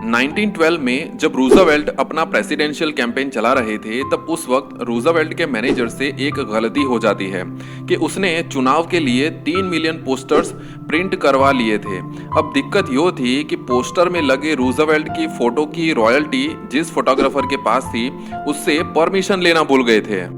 1912 में जब रूजवेल्ट अपना प्रेसिडेंशियल कैंपेन चला रहे थे, तब उस वक्त रूजवेल्ट के मैनेजर से एक गलती हो जाती है कि उसने चुनाव के लिए 3 मिलियन पोस्टर्स प्रिंट करवा लिए थे। अब दिक्कत यो थी कि पोस्टर में लगे रूजवेल्ट की फोटो की रॉयल्टी जिस फोटोग्राफर के पास थी, उससे परमिशन लेना भूल गए थे।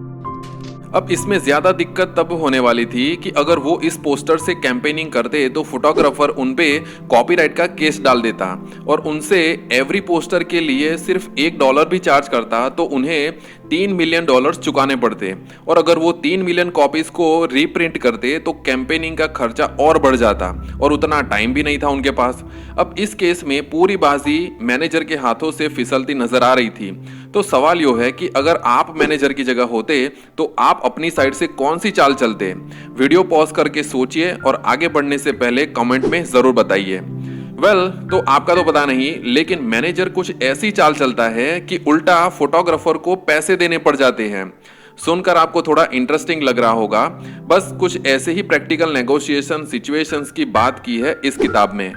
अब इसमें ज्यादा दिक्कत तब होने वाली थी कि अगर वो इस पोस्टर से कैंपेनिंग करते तो फोटोग्राफर उनपे कॉपीराइट का केस डाल देता और उनसे एवरी पोस्टर के लिए सिर्फ $1 भी चार्ज करता तो उन्हें $3 मिलियन चुकाने पड़ते। और अगर वो 3 मिलियन कॉपीज को रीप्रिंट करते तो कैंपेनिंग का खर्चा और बढ़ जाता और उतना टाइम भी नहीं था उनके पास। अब इस केस में पूरी बाजी मैनेजर के हाथों से फिसलती नजर आ रही थी। तो सवाल यो है कि अगर आप मैनेजर की जगह होते तो आप अपनी साइड से कौन सी चाल चलते? वीडियो पॉज करके सोचिए और आगे बढ़ने से पहले कमेंट में जरूर बताइए। तो आपका तो पता नहीं, लेकिन मैनेजर कुछ ऐसी चाल चलता है कि उल्टा फोटोग्राफर को पैसे देने पड़ जाते हैं। सुनकर आपको थोड़ा इंटरेस्टिंग लग रहा होगा। बस कुछ ऐसे ही प्रैक्टिकल नेगोशिएशन सिचुएशंस की बात की है इस किताब में,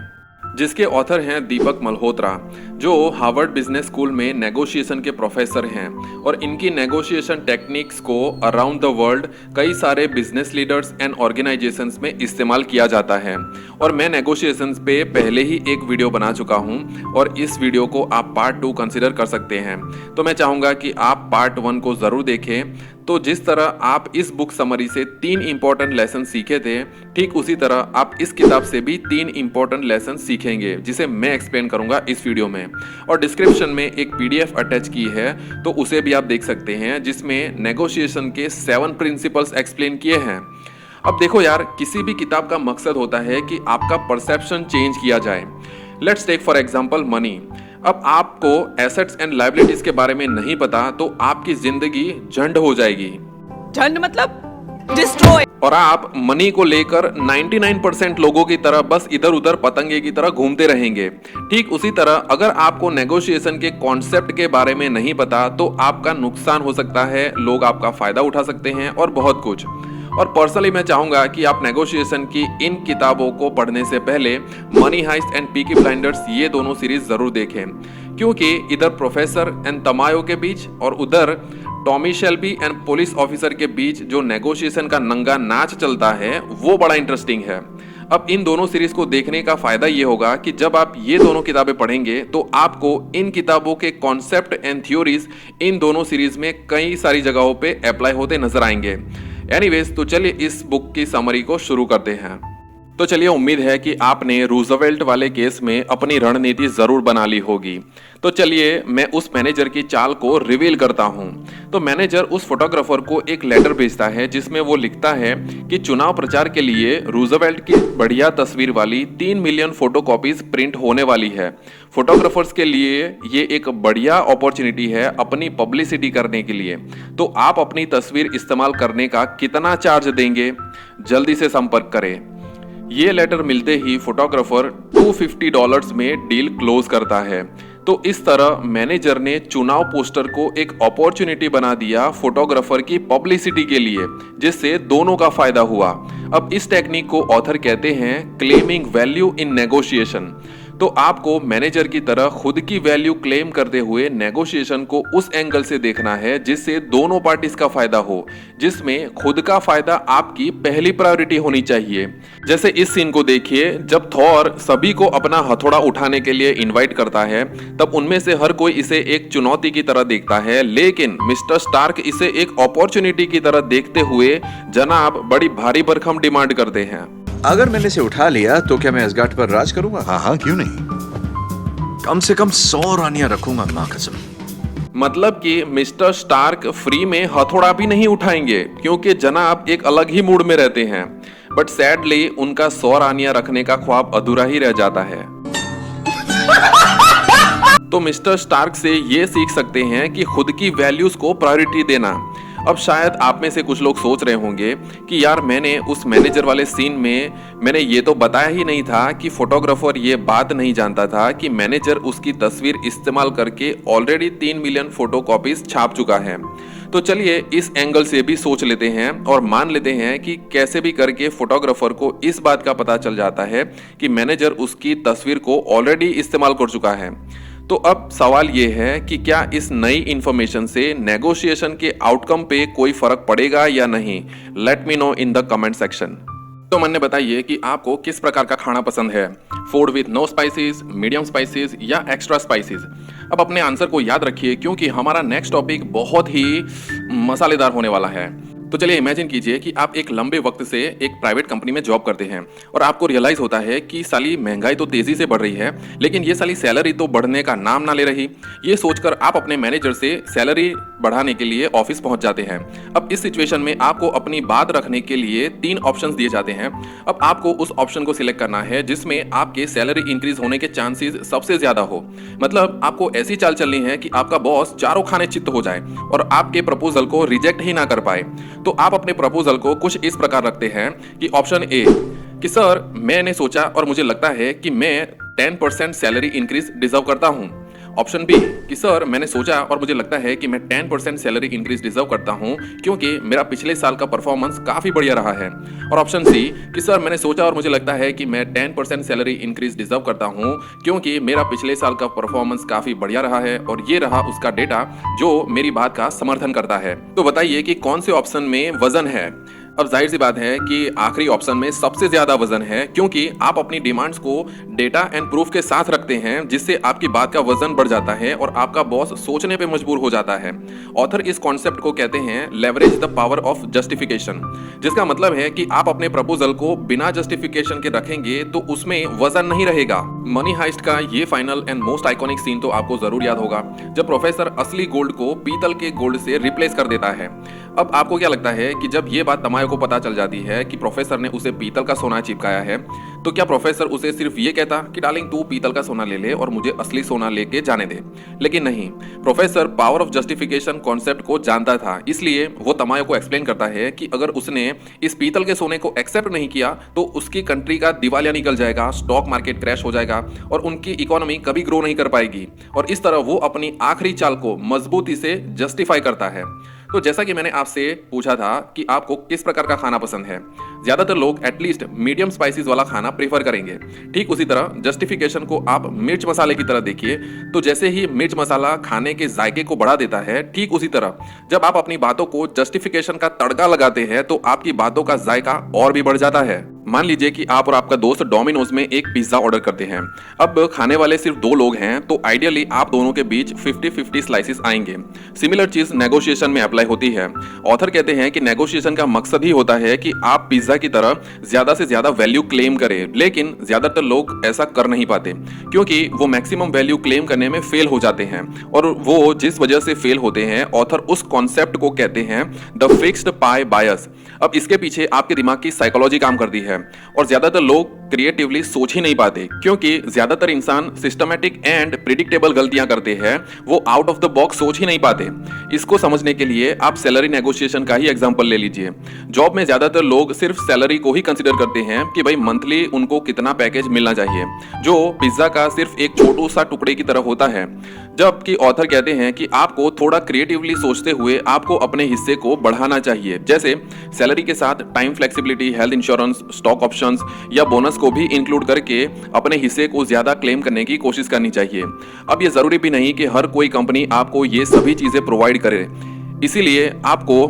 जिसके ऑथर हैं दीपक मल्होत्रा, जो हार्वर्ड बिजनेस स्कूल में नेगोशिएशन के प्रोफेसर हैं और इनकी नेगोशिएशन टेक्निक्स को अराउंड द वर्ल्ड कई सारे बिजनेस लीडर्स एंड ऑर्गेनाइजेशंस में इस्तेमाल किया जाता है। और मैं नेगोशिएशंस पे पहले ही एक वीडियो बना चुका हूं और इस वीडियो को आप पार्ट 2 कंसिडर कर सकते हैं। तो मैं चाहूंगा कि आप पार्ट 1 को जरूर देखें। तो जिस तरह आप इस बुक समरी से 3 इंपॉर्टेंट लेसन सीखे थे, ठीक उसी तरह आप इस किताब से भी 3 इंपॉर्टेंट लेसन सीखेंगे, जिसे मैं एक्सप्लेन करूंगा इस वीडियो में। और डिस्क्रिप्शन में एक पीडीएफ अटैच की है, तो उसे भी आप देख सकते हैं, जिसमें नेगोशिएशन के 7 प्रिंसिपल्स एक्सप्लेन किए हैं। अब देखो यार, किसी भी किताब का मकसद होता है कि आपका परसेप्शन चेंज किया जाए। Let's take for example money. अब आपको एसेट्स एंड लायबिलिटीज के बारे में नहीं पता तो आपकी जिंदगी झंड हो जाएगी। झंड मतलब डिस्ट्रॉय। और आप मनी को लेकर 99% लोगों की तरह बस इधर उधर पतंगे की तरह घूमते रहेंगे। ठीक उसी तरह अगर आपको नेगोशिएशन के कॉन्सेप्ट के बारे में नहीं पता तो आपका नुकसान हो सकता है, लोग आपका फायदा उठा सकते हैं और बहुत कुछ। और पर्सनली मैं चाहूंगा कि आप नेगोशिएशन की इन किताबों को पढ़ने से पहले Money Heist and Peaky Blinders ये दोनों सीरीज जरूर देखें, क्योंकि इधर प्रोफेसर एंड तमायो के बीच और उधर Tommy Shelby and police officer के बीच जो नेगोशिएशन का नंगा नाच चलता है वो बड़ा इंटरेस्टिंग है। अब इन दोनों सीरीज को देखने का फायदा ये होगा कि जब आप ये दोनों किताबें पढ़ेंगे तो आपको इन किताबों के कॉन्सेप्ट एंड थ्योरीज इन दोनों सीरीज में कई सारी जगहों पे अप्लाई होते नजर आएंगे। एनीवेज, तो चलिए इस बुक की समरी को शुरू करते हैं। तो चलिए, उम्मीद है कि आपने रूजवेल्ट वाले केस में अपनी रणनीति जरूर बना ली होगी। तो चलिए मैं उस मैनेजर की चाल को रिवील करता हूं। तो मैनेजर उस फोटोग्राफर को एक लेटर भेजता है जिसमें वो लिखता है कि चुनाव प्रचार के लिए रूजवेल्ट की बढ़िया तस्वीर वाली 3 मिलियन फोटोकॉपीज प्रिंट होने वाली है। फोटोग्राफर्स के लिए ये एक बढ़िया अपॉर्चुनिटी है अपनी पब्लिसिटी करने के लिए। तो आप अपनी तस्वीर इस्तेमाल करने का कितना चार्ज देंगे? जल्दी से संपर्क करें। ये लेटर मिलते ही फोटोग्राफर $250 में डील क्लोज करता है। तो इस तरह मैनेजर ने चुनाव पोस्टर को एक अपॉर्चुनिटी बना दिया फोटोग्राफर की पब्लिसिटी के लिए, जिससे दोनों का फायदा हुआ। अब इस टेक्निक को ऑथर कहते हैं क्लेमिंग वैल्यू इन नेगोशिएशन। तो आपको मैनेजर की तरह खुद की वैल्यू क्लेम करते हुए नेगोशिएशन को उस एंगल से देखना है जिससे दोनों पार्टीज का फायदा हो, जिसमें खुद का फायदा आपकी पहली प्रायोरिटी होनी चाहिए। जैसे इस सीन को देखिए, जब थॉर सभी को अपना हथौड़ा उठाने के लिए इनवाइट करता है, तब उनमें से हर कोई इसे एक चुनौती की तरह देखता है, लेकिन मिस्टर स्टार्क इसे एक अपॉर्चुनिटी की तरह देखते हुए जनाब बड़ी भारी भरकम डिमांड करते हैं। अगर मैंने इसे उठा लिया तो क्या मैं असगार्ड पर राज करूंगा? हाँ हाँ, क्यों नहीं। कम से कम 100 रानियां रखूंगा, मां कसम। मतलब कि मिस्टर स्टार्क फ्री में हथौड़ा भी नहीं उठाएंगे, क्योंकि जनाब एक अलग ही मूड में रहते हैं। बट सैडली उनका 100 रानियां रखने का ख्वाब अधूरा ही रह जाता है। तो मिस्टर स्टार्क से ये सीख सकते हैं कि खुद की वैल्यूज को प्रायोरिटी देना। अब शायद आप में से कुछ लोग सोच रहे होंगे कि यार, मैंने उस मैनेजर वाले सीन में मैंने ये तो बताया ही नहीं था कि फोटोग्राफर ये बात नहीं जानता था कि मैनेजर उसकी तस्वीर इस्तेमाल करके ऑलरेडी 3 मिलियन फोटोकॉपीज छाप चुका है। तो चलिए इस एंगल से भी सोच लेते हैं और मान लेते हैं कि कैसे भी करके फोटोग्राफर को इस बात का पता चल जाता है कि मैनेजर उसकी तस्वीर को ऑलरेडी इस्तेमाल कर चुका है। तो अब सवाल ये है कि क्या इस नई इंफॉर्मेशन से नेगोशिएशन के आउटकम पे कोई फर्क पड़ेगा या नहीं? Let me know in the comment section. तो मन ने बताइए कि आपको किस प्रकार का खाना पसंद है, food with no spices, medium spices या एक्स्ट्रा स्पाइसेस। अब अपने आंसर को याद रखिए क्योंकि हमारा नेक्स्ट टॉपिक बहुत ही मसालेदार होने वाला है। तो चलिए इमेजिन कीजिए कि आप एक लंबे वक्त से एक प्राइवेट कंपनी में जॉब करते हैं और आपको रियलाइज होता है कि साली महंगाई तो तेजी से बढ़ रही है, लेकिन ये साली सैलरी तो बढ़ने का नाम ना ले रही। ये सोचकर आप अपने मैनेजर से सैलरी बढ़ाने के लिए ऑफिस पहुंच जाते हैं। अब इस सिचुएशन में आपको अपनी बात रखने के लिए 3 ऑप्शंस दिए जाते हैं। अब आपको उस ऑप्शन को सिलेक्ट करना है जिसमें आपके सैलरी इंक्रीज होने के चांसेस सबसे ज्यादा हो। मतलब आपको ऐसी चाल चलनी है कि आपका बॉस चारों खाने चित्त हो जाए और आपके प्रपोजल को रिजेक्ट ही ना कर पाए। तो आप अपने प्रपोजल को कुछ इस प्रकार रखते हैं कि ऑप्शन ए कि सर मैंने सोचा और मुझे लगता है कि मैं 10% सैलरी इंक्रीज डिजर्व करता हूं। ऑप्शन बी कि सर मैंने सोचा और मुझे लगता है कि मैं 10% सैलरी इंक्रीज डिजर्व करता हूं क्योंकि मेरा पिछले साल का परफॉर्मेंस काफी बढ़िया रहा है। और ऑप्शन सी कि सर मैंने सोचा और मुझे लगता है कि मैं 10% सैलरी इंक्रीज डिजर्व करता हूं क्योंकि मेरा पिछले साल का परफॉर्मेंस काफी बढ़िया रहा है और ये रहा उसका डेटा जो मेरी बात का समर्थन करता है। तो बताइए कि कौन से ऑप्शन में वजन है? अब जाहिर सी बात है कि आखिरी ऑप्शन में सबसे ज्यादा वजन है क्योंकि आप अपनी डिमांड्स को डेटा एंड प्रूफ के साथ रखते हैं जिससे आपकी बात का वजन बढ़ जाता है और आपका बॉस सोचने पे मजबूर हो जाता है। ऑथर इस कॉन्सेप्ट को कहते हैं leverage the power of justification, जिसका मतलब है कि आप अपने प्रपोजल को बिना जस्टिफिकेशन के रखेंगे तो उसमें वजन नहीं रहेगा। मनी हाइस्ट का ये final and most iconic scene तो आपको जरूर याद होगा जब प्रोफेसर असली गोल्ड को पीतल के गोल्ड से रिप्लेस कर देता है। अब आपको क्या लगता है कि जब ये बात तमायो को पता चल जाती है कि प्रोफेसर ने उसे पीतल का सोना चिपकाया है तो क्या प्रोफेसर उसे सिर्फ ये कहता कि डार्लिंग तू पीतल का सोना ले ले और मुझे असली सोना लेके जाने दे? लेकिन नहीं, professor power of justification concept को जानता था, इसलिए वो तमायो को एक्सप्लेन करता है कि अगर उसने इस पीतल के सोने को एक्सेप्ट नहीं किया तो उसकी कंट्री का दिवालिया निकल जाएगा, स्टॉक मार्केट क्रैश हो जाएगा और उनकी इकोनॉमी कभी ग्रो नहीं कर पाएगी। और इस तरह वो अपनी आखिरी चाल को मजबूती से जस्टिफाई करता है। तो जैसा कि मैंने आपसे पूछा था कि आपको किस प्रकार का खाना पसंद है, ज्यादातर लोग एटलीस्ट मीडियम स्पाइसेस वाला खाना प्रेफर करेंगे। ठीक उसी तरह जस्टिफिकेशन को आप मिर्च मसाले की तरह देखिए। तो जैसे ही मिर्च मसाला खाने के जायके को बढ़ा देता है, ठीक उसी तरह जब आप अपनी बातों को जस्टिफिकेशन का तड़का लगाते हैं तो आपकी बातों का जायका और भी बढ़ जाता है। मान लीजिए कि आप और आपका दोस्त डोमिनोज में एक पिज्जा ऑर्डर करते हैं। अब खाने वाले सिर्फ 2 लोग हैं तो आइडियली आप दोनों के बीच 50-50 स्लाइसेस आएंगे। सिमिलर चीज नेगोशिएशन में अप्लाई होती है। ऑथर कहते हैं कि नेगोशिएशन का मकसद ही होता है कि आप पिज्जा की तरह ज्यादा से ज्यादा वैल्यू क्लेम करें, लेकिन ज्यादातर लोग ऐसा कर नहीं पाते क्योंकि वो मैक्सिमम वैल्यू क्लेम करने में फेल हो जाते हैं। और वो जिस वजह से फेल होते हैं, ऑथर उस कॉन्सेप्ट को कहते हैं द फिक्स्ड पाई बायस। अब इसके पीछे आपके दिमाग की साइकोलॉजी काम करती है और ज्यादातर लोग क्रिएटिवली सोच ही नहीं पाते क्योंकि ज्यादातर इंसान सिस्टमैटिक एंड प्रिडिक्टेबल गलतियां करते हैं, वो आउट ऑफ द बॉक्स सोच ही नहीं पाते। इसको समझने के लिए आप सैलरी नेगोशिएशन का ही एग्जांपल ले लीजिए। जॉब में ज्यादातर लोग सिर्फ सैलरी को ही कंसीडर करते हैं कि भाई मंथली उनको कितना पैकेज मिलना चाहिए, जो पिज्जा का सिर्फ एक छोटू सा टुकड़े की तरह होता है। जबकि ऑथर कहते हैं कि आपको थोड़ा क्रिएटिवली सोचते हुए आपको अपने हिस्से को बढ़ाना चाहिए, जैसे सैलरी के साथ time flexibility, health insurance, stock options या बोनस को भी इंक्लूड करके अपने हिस्से को ज्यादा क्लेम करने की कोशिश करनी चाहिए। अब ये जरूरी भी नहीं कि हर कोई कंपनी आपको ये सभी चीजें प्रोवाइड करे, इसीलिए आपको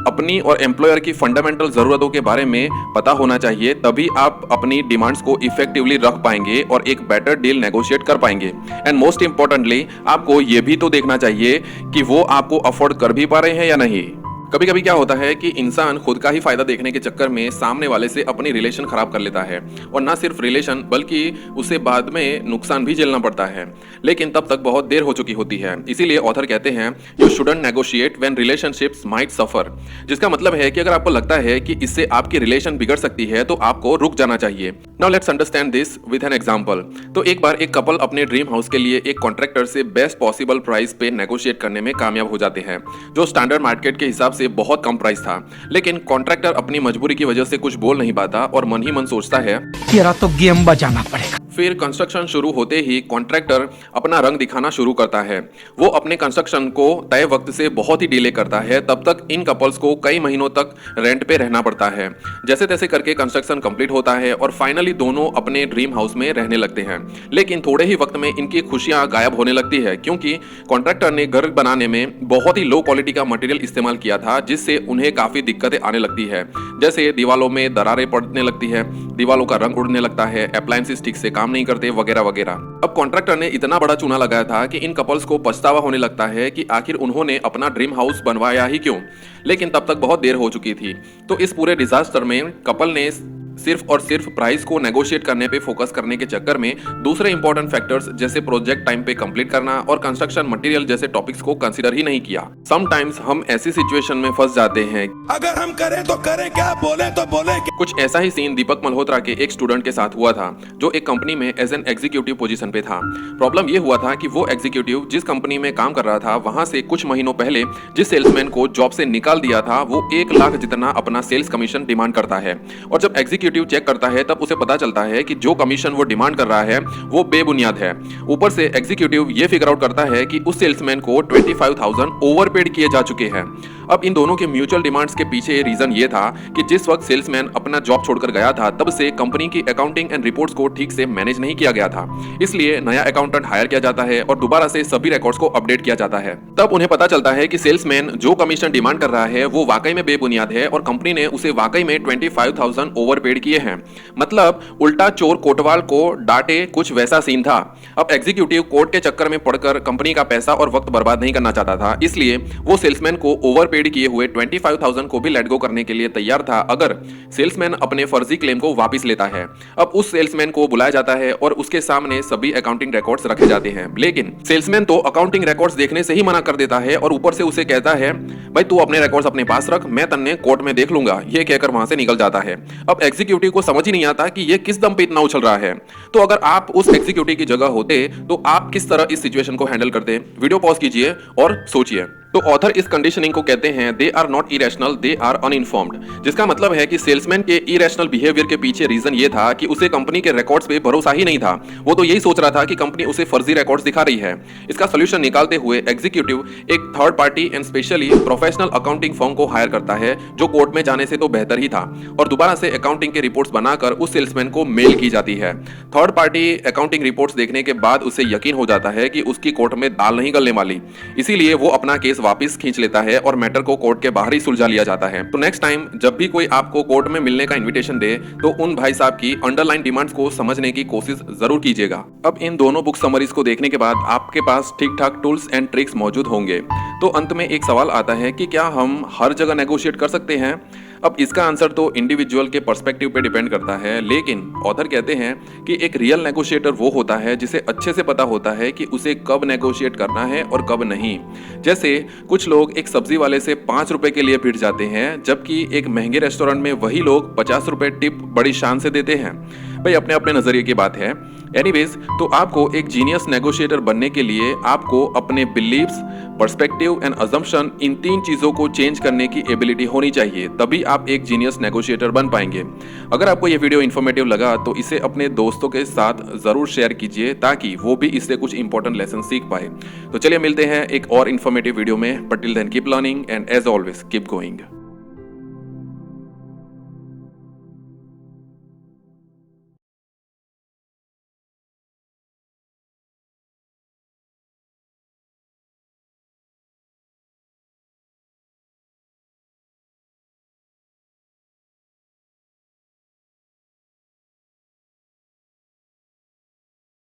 अपनी और एम्प्लॉयर की फंडामेंटल जरूरतों के बारे में पता होना चाहिए, तभी आप अपनी डिमांड्स को इफेक्टिवली रख पाएंगे और एक बेटर डील नेगोशिएट कर पाएंगे। एंड मोस्ट इंपॉर्टेंटली आपको ये भी तो देखना चाहिए कि वो आपको अफोर्ड कर भी पा रहे हैं या नहीं। कभी कभी क्या होता है कि इंसान खुद का ही फायदा देखने के चक्कर में सामने वाले से अपनी रिलेशन खराब कर लेता है और ना सिर्फ रिलेशन बल्कि उसे बाद में नुकसान भी झेलना पड़ता है, लेकिन तब तक बहुत देर हो चुकी होती है। इसीलिए ऑथर कहते हैं you shouldn't negotiate when relationships might suffer, जिसका मतलब है कि अगर आपको लगता है कि इससे आपकी रिलेशन बिगड़ सकती है तो आपको रुक जाना चाहिए। Now let's understand this with an example. तो एक बार एक कपल अपने ड्रीम हाउस के लिए एक कॉन्ट्रैक्टर से बेस्ट पॉसिबल प्राइस पे नेगोशिएट करने में कामयाब हो जाते हैं, जो स्टैंडर्ड मार्केट के हिसाब से बहुत कम प्राइस था। लेकिन कॉन्ट्रैक्टर अपनी मजबूरी की वजह से कुछ बोल नहीं पाता और मन ही मन सोचता है तेरा तो गेम बजाना पड़ेगा। फिर कंस्ट्रक्शन शुरू होते ही कॉन्ट्रैक्टर अपना रंग दिखाना शुरू करता है। वो अपने कंस्ट्रक्शन को तय वक्त से बहुत ही डिले करता है। तब तक इन कपल्स को कई महीनों तक रेंट पे रहना पड़ता है। जैसे तैसे करके कंस्ट्रक्शन कंप्लीट होता है और फाइनली दोनों अपने ड्रीम हाउस में रहने लगते हैं। लेकिन थोड़े ही वक्त में इनकी खुशियां गायब होने लगती है, क्योंकि कॉन्ट्रैक्टर ने घर बनाने में बहुत ही लो क्वालिटी का मटेरियल इस्तेमाल किया था, जिससे उन्हें काफी दिक्कतें आने लगती है। जैसे दीवालों में दरारें पड़ने लगती है, दीवालों का रंग उड़ने लगता है, अप्लायंसेस ठीक से काम नहीं करते, वगैरह वगैरह। अब कॉन्ट्रैक्टर ने इतना बड़ा चूना लगाया था कि इन कपल्स को पछतावा होने लगता है कि आखिर उन्होंने अपना ड्रीम हाउस बनवाया ही क्यों। लेकिन तब तक बहुत देर हो चुकी थी। तो इस पूरे डिजास्टर में कपल ने सिर्फ और सिर्फ प्राइस को नेगोशिएट करने पे फोकस करने के चक्कर में दूसरे इंपॉर्टेंट फैक्टर्स जैसे प्रोजेक्ट टाइम पे कंप्लीट करना और कंस्ट्रक्शन मटेरियल जैसे टॉपिक्स को कंसीडर ही नहीं किया। समटाइम्स हम ऐसी सिचुएशन में फंस जाते हैं। अगर हम करें तो करें क्या, बोले तो बोले क्या। कुछ ऐसा ही सीन दीपक मल्होत्रा के एक स्टूडेंट के साथ हुआ था, जो एक कंपनी में एज एन एग्जीक्यूटिव पोजीशन पे था। प्रॉब्लम ये हुआ था कि वो एग्जीक्यूटिव जिस कंपनी में काम कर रहा था, वहां से कुछ महीनों पहले जिस सेल्समैन को जॉब से निकाल दिया था, वो 1 लाख जितना अपना सेल्स कमीशन डिमांड करता है। और जब एग्जीक्यूटिव चेक करता है तब उसे पता चलता है कि जो कमीशन वो डिमांड कर रहा है वो बेबुनियाद है। ऊपर से एग्जीक्यूटिव ये फिगर आउट करता है कि उस सेल्समैन को 25,000 ओवरपेड किए जा चुके हैं। अब इन दोनों के म्यूचुअल डिमांड्स के पीछे रीजन ये था कि जिस वक्त सेल्समैन अपना जॉब छोड़कर गया था, तब से कंपनी की अकाउंटिंग एंड रिपोर्ट्स को ठीक से मैनेज नहीं किया गया था। इसलिए नया अकाउंटेंट हायर किया जाता है और दोबारा से सभी रिकॉर्ड्स को अपडेट किया जाता है। तब उन्हें पता चलता है कि सेल्समैन जो कमीशन डिमांड कर रहा है वो वाकई में बेबुनियाद है और कंपनी ने उसे वाकई में 25,000 ओवरपेड किए हैं। मतलब उल्टा चोर कोतवाल को डांटे, कुछ वैसा सीन था। अब एग्जीक्यूटिव कोर्ट के चक्कर में पड़कर कंपनी का पैसा और वक्त बर्बाद नहीं करना चाहता था, इसलिए वो सेल्समैन को ओवरपेड किए हुए 25,000 को भी लेट गो करने के लिए तैयार था अगर सेल्समैन अपने फर्जी क्लेम को वापस लेता है। अब उस सेल्समैन को बुलाया जाता है और उसके सामने सभी अकाउंटिंग रिकॉर्ड्स रखे जाते हैं। लेकिन सेल्समैन तो अकाउंटिंग रिकॉर्ड्स देखने से ही मना कर देता है और ऊपर से उसे कहता है, भाई तू अपने रिकॉर्ड्स अपने पास रख, मैं तन्ने कोर्ट में देख लूंगा। ये कहकर वहां से निकल जाता है। अब एग्जीक्यूटिव को समझ ही नहीं आता कि ये किस दम पे इतना उछल रहा है। तो अगर आप उस एग्जीक्यूटिव की जगह होते तो आप किस तरह इस सिचुएशन को हैंडल करते? वीडियो पॉज कीजिए और सोचिए। तो ऑथर इस कंडीशनिंग को कहते हैं they are not irrational, they are uninformed. जिसका मतलब है कि सेल्समैन के इरेशनल बिहेवियर के पीछे रीजन ये था कि उसे कंपनी के रिकॉर्ड्स पे भरोसा ही नहीं था। वो तो यही सोच रहा था कि कंपनी उसे फर्जी रिकॉर्ड्स दिखा रही है। इसका सोल्यूशन निकालते हुए एग्जीक्यूटिव एक third party and specially professional accounting firm को हायर करता है, जो कोर्ट में जाने से तो बेहतर ही था, और दोबारा से अकाउंटिंग के रिपोर्ट्स बनाकर उस सेल्समैन को मेल की जाती है। थर्ड पार्टी अकाउंटिंग रिपोर्ट्स देखने के बाद उसे यकीन हो जाता है कि उसकी कोर्ट में दाल नहीं गलने वाली, इसीलिए वो अपना केस वापस खींच लेता है और मैटर को कोर्ट के बाहर ही सुलझा लिया जाता है। तो नेक्स्ट टाइम जब भी कोई आपको कोर्ट में मिलने का इनविटेशन दे, तो उन भाई साहब की अंडरलाइन डिमांड्स को समझने की कोशिश जरूर कीजिएगा। अब इन दोनों बुक समरीज को देखने के बाद आपके पास ठीक ठाक टूल्स एंड ट्रिक्स मौजूद होंगे। तो अंत में एक सवाल आता है कि क्या हम हर जगह नेगोशिएट कर सकते हैं? अब इसका आंसर तो इंडिविजुअल के पर्सपेक्टिव पे डिपेंड करता है, लेकिन ऑथर कहते हैं कि एक रियल नेगोशिएटर वो होता है जिसे अच्छे से पता होता है कि उसे कब नेगोशिएट करना है और कब नहीं। जैसे कुछ लोग एक सब्जी वाले से 5 रुपए के लिए भिड़ जाते हैं, जबकि एक महंगे रेस्टोरेंट में वही लोग 50 रुपए टिप बड़ी शान से देते हैं। भाई अपने अपने नजरिए की बात है। एनीवेज, तो आपको एक जीनियस नेगोशिएटर बनने के लिए आपको अपने बिलीव्स, पर्सपेक्टिव एंड अजम्पशन, इन 3 चीजों को चेंज करने की एबिलिटी होनी चाहिए, तभी आप एक जीनियस नेगोशिएटर बन पाएंगे। अगर आपको यह वीडियो इन्फॉर्मेटिव लगा तो इसे अपने दोस्तों के साथ जरूर शेयर कीजिए, ताकि वो भी इससे कुछ इंपॉर्टेंट लेसन सीख पाए। तो चलिए मिलते हैं एक और इन्फॉर्मेटिव वीडियो में, but till then keep learning and as always keep going.